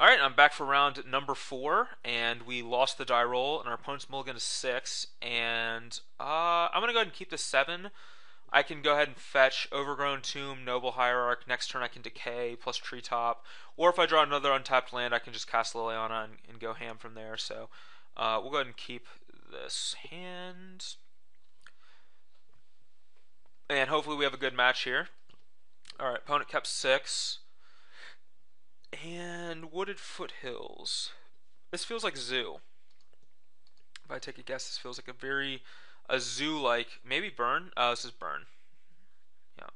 Alright, I'm back for round number 4, and we lost the die roll, and our opponent's mulligan is 6, and I'm going to go ahead and keep the 7. I can go ahead and fetch Overgrown Tomb, Noble Hierarch. Next turn I can Decay, plus Treetop. Or if I draw another untapped land, I can just cast Liliana and go ham from there. So we'll go ahead and keep this hand. And hopefully we have a good match here. Alright, opponent kept 6. And Wooded Foothills. This feels like Zoo. If I take a guess, this feels like a zoo-like, maybe Burn? Oh, this is Burn. Yeah.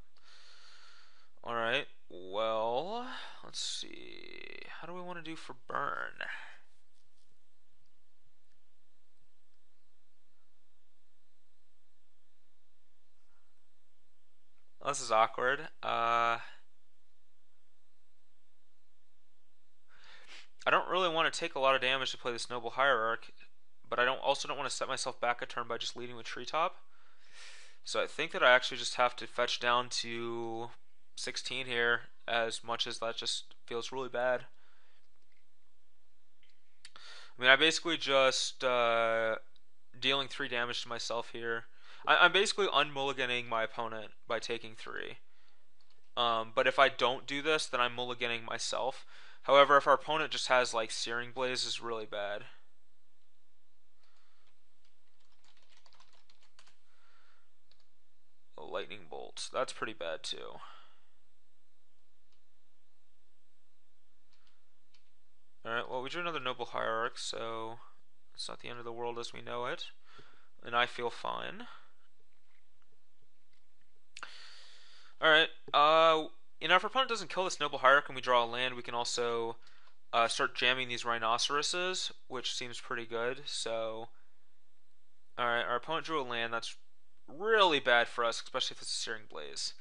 Alright, well, let's see. How do we want to do for Burn? Well, this is awkward. I don't really want to take a lot of damage to play this Noble Hierarch, but I also don't want to set myself back a turn by just leading with Treetop. So I think that I actually just have to fetch down to 16 here, as much as that just feels really bad. I mean, I basically just dealing 3 damage to myself here. I'm basically unmulliganing my opponent by taking 3. But if I don't do this, then I'm mulliganing myself. However, if our opponent just has like Searing Blaze, is really bad. A Lightning Bolt, that's pretty bad too. Alright, well we drew another Noble Hierarch, so it's not the end of the world as we know it. And I feel fine. Alright, if our opponent doesn't kill this Noble Hierarch and we draw a land, we can also start jamming these Rhinoceroses, which seems pretty good. So, alright, our opponent drew a land. That's really bad for us, especially if it's a Searing Blaze.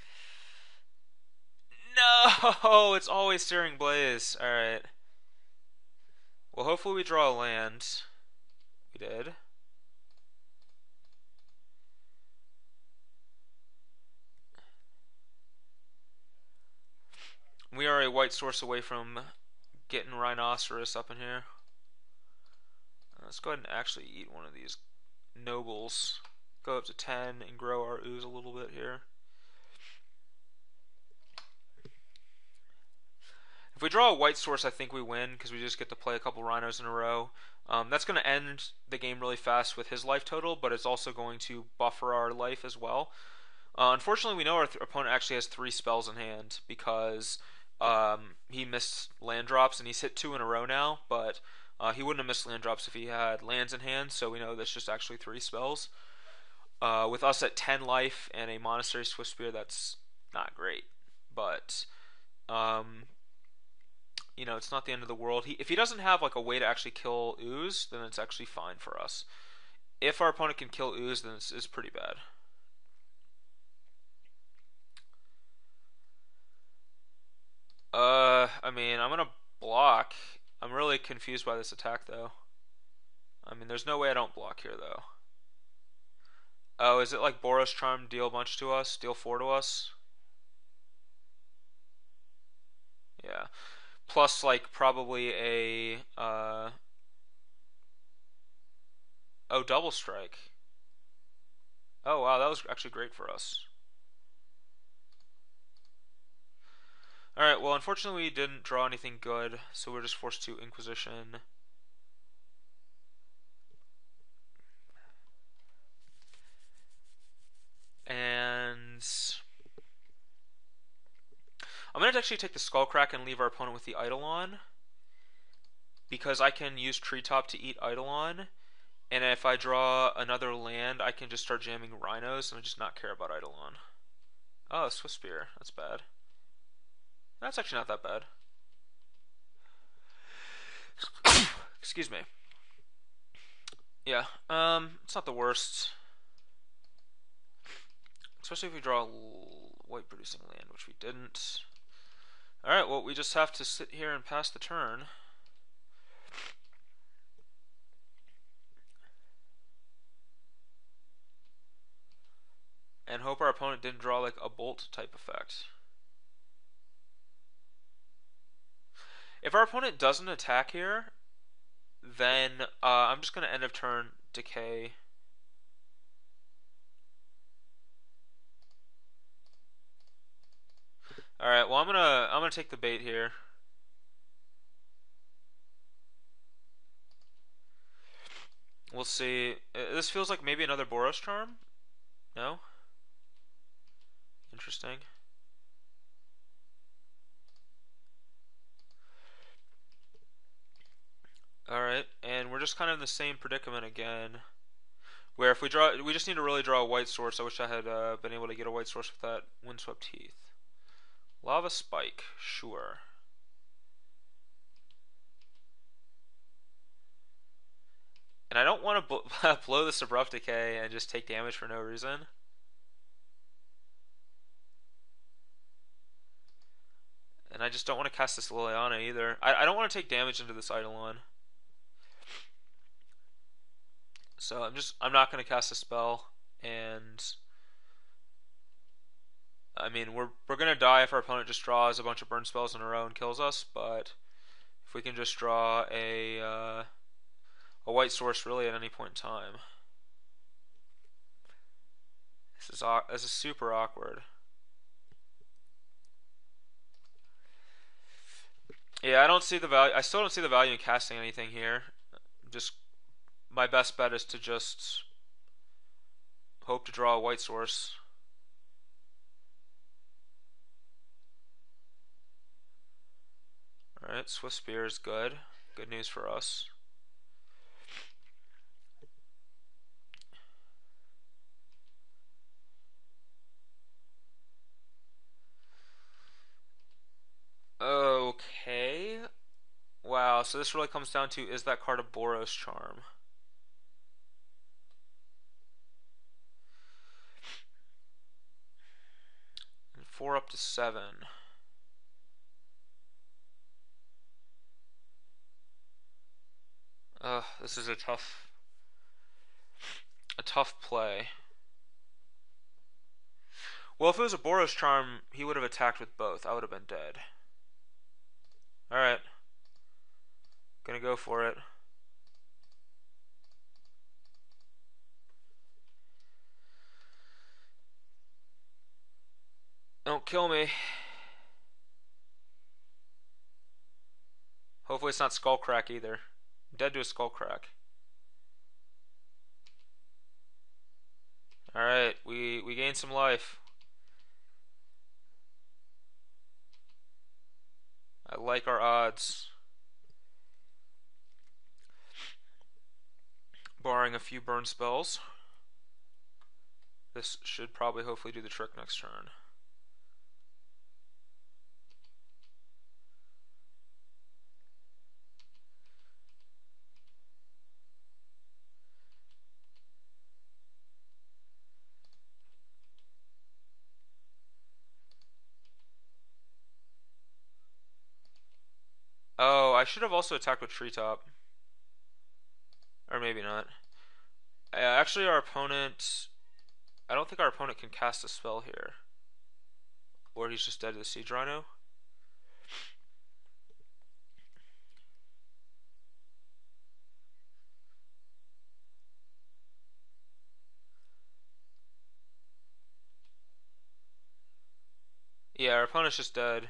No! It's always Searing Blaze. Alright. Well, hopefully we draw a land. We did. We are a white source away from getting Rhinoceros up in here. Let's go ahead and actually eat one of these nobles. Go up to 10 and grow our ooze a little bit here. If we draw a white source, I think we win because we just get to play a couple rhinos in a row. That's going to end the game really fast with his life total, but it's also going to buffer our life as well. Unfortunately, we know our opponent actually has 3 spells in hand because he missed land drops, and he's hit 2 in a row now, but he wouldn't have missed land drops if he had lands in hand, so we know that's just actually 3 spells. With us at 10 life and a Monastery Swiftspear, that's not great, but it's not the end of the world. If he doesn't have like a way to actually kill ooze, then it's actually fine for us. If our opponent can kill ooze, then it's pretty bad. I mean, I'm gonna block. I'm really confused by this attack, though. I mean, there's no way I don't block here, though. Oh, is it like Boros Charm, deal a bunch to us? Deal 4 to us? Yeah. Plus, like, probably a, oh, double strike. Oh, wow, that was actually great for us. Alright, well, unfortunately we didn't draw anything good, so we're just forced to Inquisition. And I'm going to actually take the Skullcrack and leave our opponent with the Eidolon, because I can use Treetop to eat Eidolon, and if I draw another land, I can just start jamming Rhinos and just not care about Eidolon. Oh, Swiftspear, that's bad. That's actually not that bad. Excuse me. Yeah, it's not the worst. Especially if we draw a white producing land, which we didn't. Alright, well, we just have to sit here and pass the turn. And hope our opponent didn't draw like a bolt type effect. If our opponent doesn't attack here, then I'm just gonna end of turn decay. All right. Well, I'm gonna take the bait here. We'll see. This feels like maybe another Boros charm. No. Interesting. All right, and we're just kind of in the same predicament again, where if we draw, we just need to really draw a white source. I wish I had been able to get a white source with that Windswept Heath. Lava Spike, sure. And I don't want to blow this Abrupt Decay and just take damage for no reason. And I just don't want to cast this Liliana either. I don't want to take damage into this Eidolon. So I'm not going to cast a spell. And I mean, we're going to die if our opponent just draws a bunch of burn spells in a row and kills us. But if we can just draw a white source really at any point in time. This is super awkward. Yeah, I don't see the value. I still don't see the value in casting anything here. Just my best bet is to just hope to draw a white source. Alright, Swift Spear is good. Good news for us. Okay. Wow, so this really comes down to, is that card a Boros charm? And 4 up to 7. This is a tough play. Well, if it was a Boros charm, he would have attacked with both. I would have been dead. Alright. Gonna go for it. Don't kill me. Hopefully it's not Skullcrack either. I'm dead to a Skullcrack. Alright, we gained some life. I like our odds. Barring a few burn spells. This should probably hopefully do the trick next turn. Oh, I should have also attacked with Treetop. Or maybe not. Actually, our opponent... I don't think our opponent can cast a spell here. Or he's just dead to the Siege Rhino. Yeah, our opponent's just dead.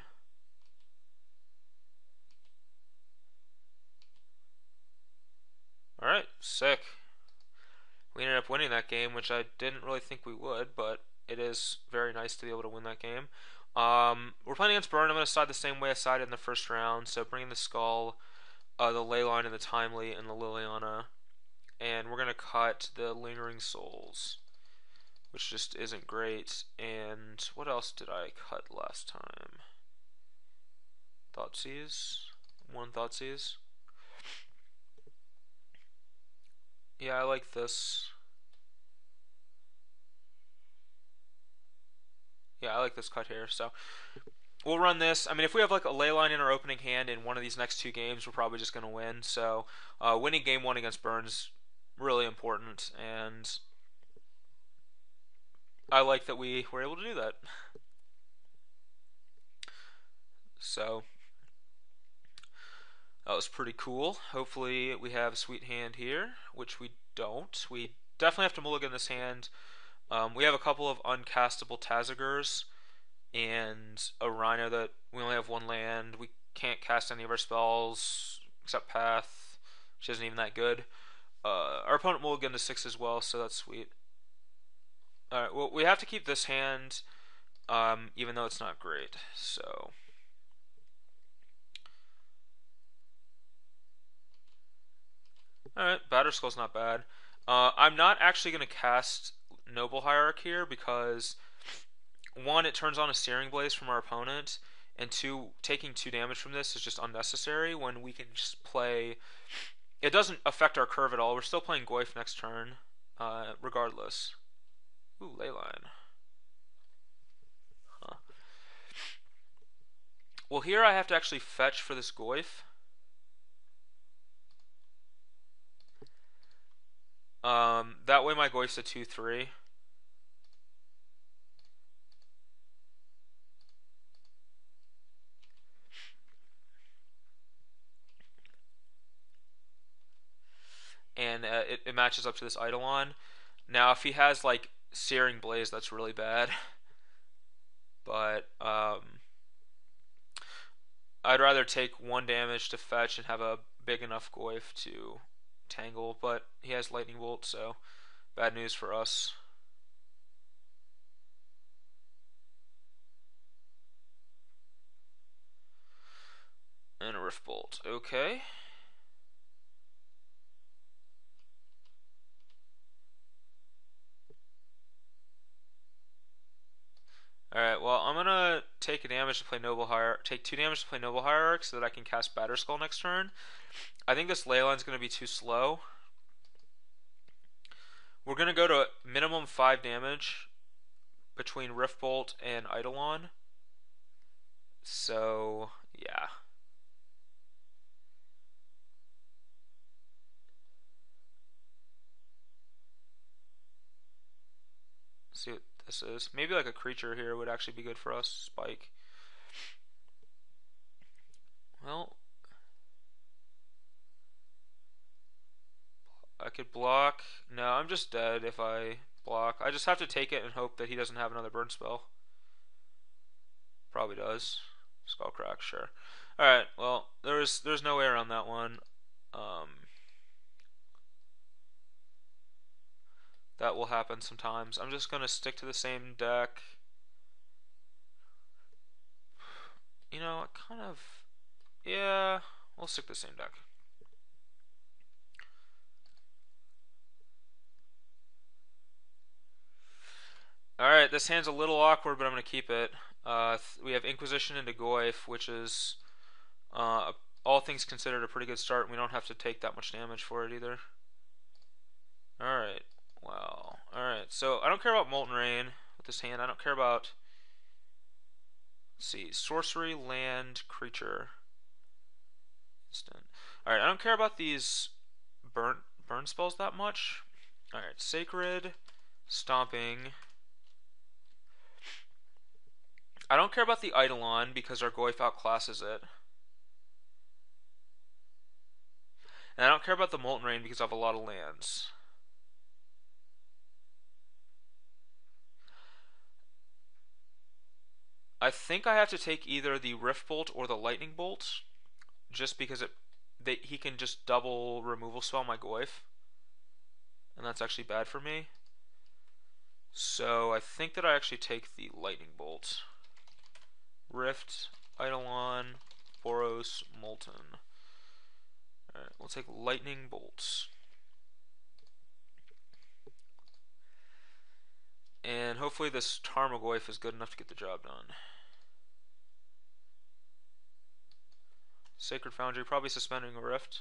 Alright, sick. We ended up winning that game, which I didn't really think we would, but it is very nice to be able to win that game. We're playing against Burn. I'm going to side the same way I sided in the first round, so bringing the Skull, the Leyline, and the Timely, and the Liliana. And we're going to cut the Lingering Souls, which just isn't great. And what else did I cut last time? Thoughtseize? One Thoughtseize. Yeah, I like this. Yeah, I like this cut here. So we'll run this. I mean, if we have like a Leyline in our opening hand in one of these next two games, we're probably just going to win. So winning game one against Burns really important, and I like that we were able to do that. So was pretty cool. Hopefully we have a sweet hand here, which we don't. We definitely have to mulligan this hand. We have a couple of uncastable Tazagers and a Rhino that we only have one land. We can't cast any of our spells except Path, which isn't even that good. Our opponent mulliganed to 6 as well, so that's sweet. Alright, well, we have to keep this hand, even though it's not great, so... Alright, Batterskull's not bad. I'm not actually going to cast Noble Hierarch here because, one, it turns on a Searing Blaze from our opponent, and two, taking 2 damage from this is just unnecessary when we can just play... It doesn't affect our curve at all. We're still playing Goyf next turn, regardless. Ooh, Leyline. Huh. Well, here I have to actually fetch for this Goyf. That way my Goyf's a 2-3. And it matches up to this Eidolon. Now, if he has, like, Searing Blaze, that's really bad. But, I'd rather take 1 damage to fetch and have a big enough Goyf to tangle, but he has Lightning Bolt, so bad news for us. And a Rift Bolt, okay. Alright, well, I'm gonna take a damage to play take 2 damage to play Noble Hierarch so that I can cast Batterskull next turn. I think this Leyline's gonna be too slow. We're gonna go to minimum 5 damage between Rift Bolt and Eidolon. So, yeah. Let's see what this is. Maybe like a creature here would actually be good for us. Spike. Well, I could block. No, I'm just dead if I block. I just have to take it and hope that he doesn't have another burn spell. Probably does. Skullcrack, sure. Alright, well, there's no way around that one. That will happen sometimes. I'm just gonna stick to the same deck. You know, I kind of... Yeah, we'll stick to the same deck. Alright, this hand's a little awkward, but I'm going to keep it. We have Inquisition into Goyf, which is, all things considered, a pretty good start, and we don't have to take that much damage for it either. Alright, well, alright, so I don't care about Molten Rain with this hand. I don't care about, let's see, Sorcery, Land, Creature. Instant. Alright, I don't care about these burn spells that much. Alright, Sacred, Stomping. I don't care about the Eidolon because our Goyf outclasses it. And I don't care about the Molten Rain because I have a lot of lands. I think I have to take either the Rift Bolt or the Lightning Bolt, just because he can just double removal spell my Goyf, and that's actually bad for me. So I think that I actually take the Lightning Bolt. Rift, Eidolon, Boros, Molten. Alright, we'll take Lightning Bolts. And hopefully this Tarmogoyf is good enough to get the job done. Sacred Foundry, probably suspending a Rift.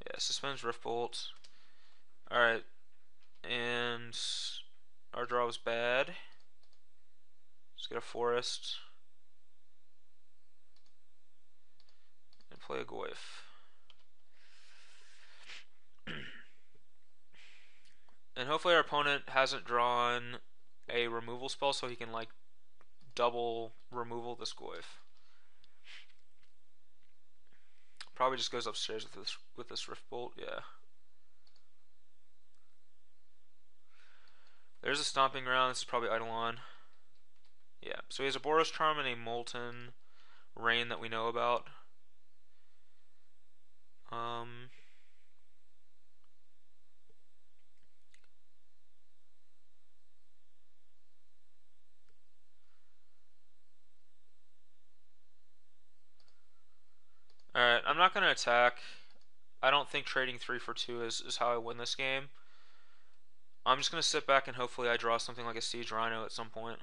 Yeah, suspends Rift Bolt. Alright, and our draw was bad. Let's get a Forest. And play a Goyf. And hopefully our opponent hasn't drawn a removal spell so he can, like, double removal this Goyf. Probably just goes upstairs with this Rift Bolt. Yeah. There's a Stomping Ground. This is probably Eidolon. Yeah. So he has a Boros Charm and a Molten Rain that we know about. Um. Alright, I'm not going to attack. I don't think trading 3 for 2 is how I win this game. I'm just going to sit back and hopefully I draw something like a Siege Rhino at some point.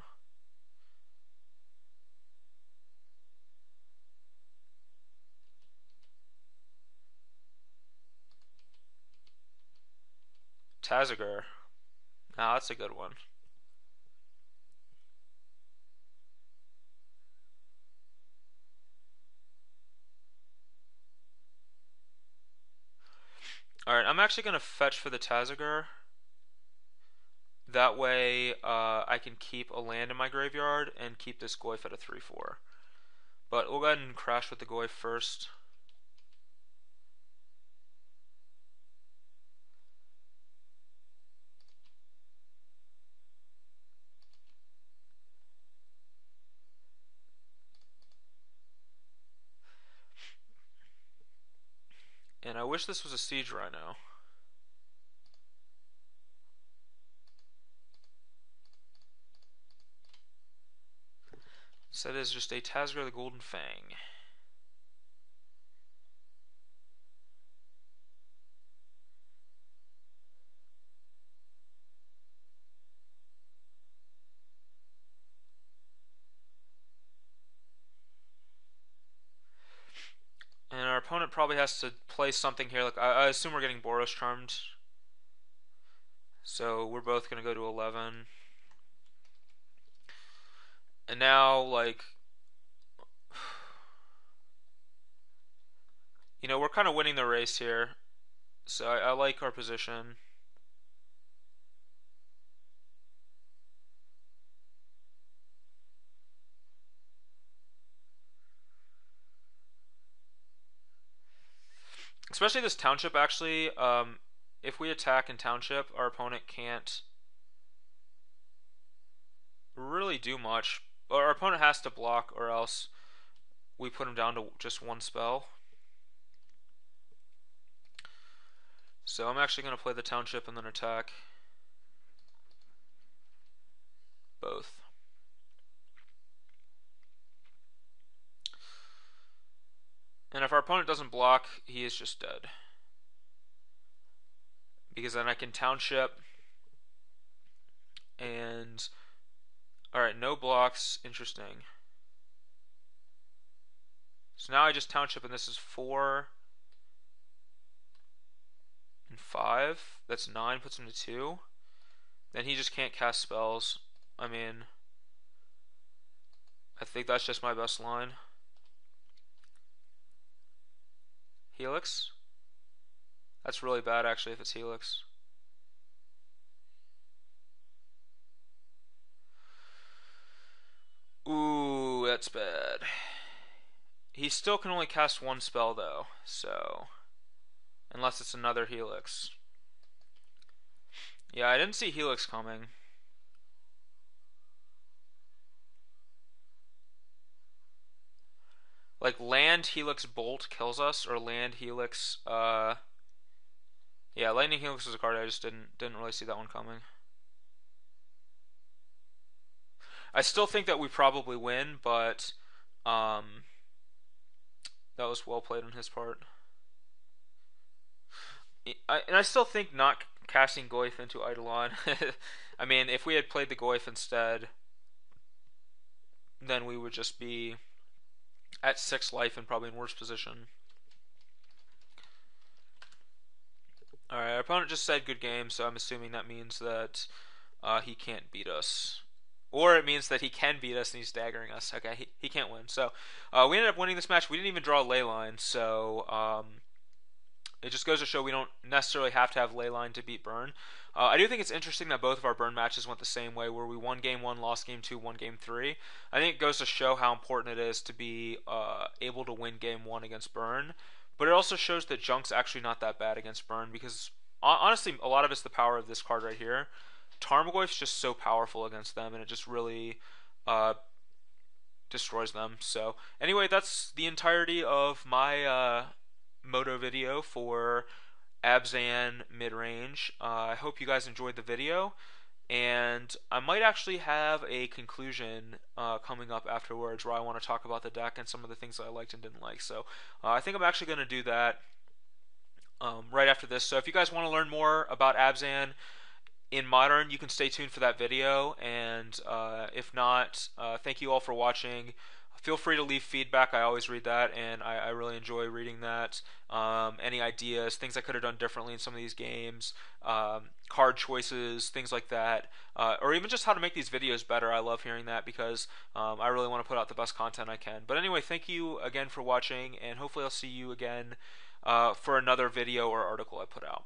Tazagur. Nah, that's a good one. Alright, I'm actually going to fetch for the Tazagur. That way, I can keep a land in my graveyard and keep this Goyf at a 3/4. But we'll go ahead and crash with the Goyf first. And I wish this was a Siege Rhino. Instead, it's just a Tazagur the Golden Fang. And our opponent probably has to play something here. Like I assume we're getting Boros Charmed. So we're both going to go to 11. And now, like, you know, we're kind of winning the race here. So I like our position. Especially this Township, actually. If we attack in Township, our opponent can't really do much. Our opponent has to block, or else we put him down to just one spell. So I'm actually going to play the Township and then attack both. And if our opponent doesn't block, he is just dead. Because then I can Township and... Alright, no blocks. Interesting. So now I just Township and this is 4 and 5. That's 9, puts him to 2. Then he just can't cast spells. I mean, I think that's just my best line. Helix? That's really bad actually if it's Helix. Ooh, that's bad. He still can only cast one spell though, so... Unless it's another Helix. Yeah, I didn't see Helix coming. Like, land Helix Bolt kills us, or land Helix, yeah, Lightning Helix is a card I just didn't really see that one coming. I still think that we probably win, but, that was well played on his part. And I still think not casting Goyf into Eidolon. I mean, if we had played the Goyf instead, then we would just be at 6 life and probably in worse position. Alright, our opponent just said good game, so I'm assuming that means that he can't beat us. Or it means that he can beat us and he's daggering us. Okay, he can't win. So we ended up winning this match. We didn't even draw a ley line, so it just goes to show we don't necessarily have to have ley line to beat Burn. I do think it's interesting that both of our Burn matches went the same way, where we won game 1, lost game 2, won game 3. I think it goes to show how important it is to be able to win game 1 against Burn, But it also shows that Junk's actually not that bad against Burn because honestly, a lot of it's the power of this card right here. Tarmogoyf's just so powerful against them, and it just really uh, destroys them. So anyway, that's the entirety of my moto video for Abzan mid-range. I hope you guys enjoyed the video, and I might actually have a conclusion coming up afterwards where I want to talk about the deck and some of the things that I liked and didn't like. So I think I'm actually going to do that right after this. So if you guys want to learn more about Abzan in Modern, you can stay tuned for that video. And if not, thank you all for watching. Feel free to leave feedback. I always read that, and I really enjoy reading that. Any ideas, things I could have done differently in some of these games, card choices, things like that, or even just how to make these videos better. I love hearing that because I really want to put out the best content I can. But anyway, thank you again for watching, and hopefully I'll see you again for another video or article I put out.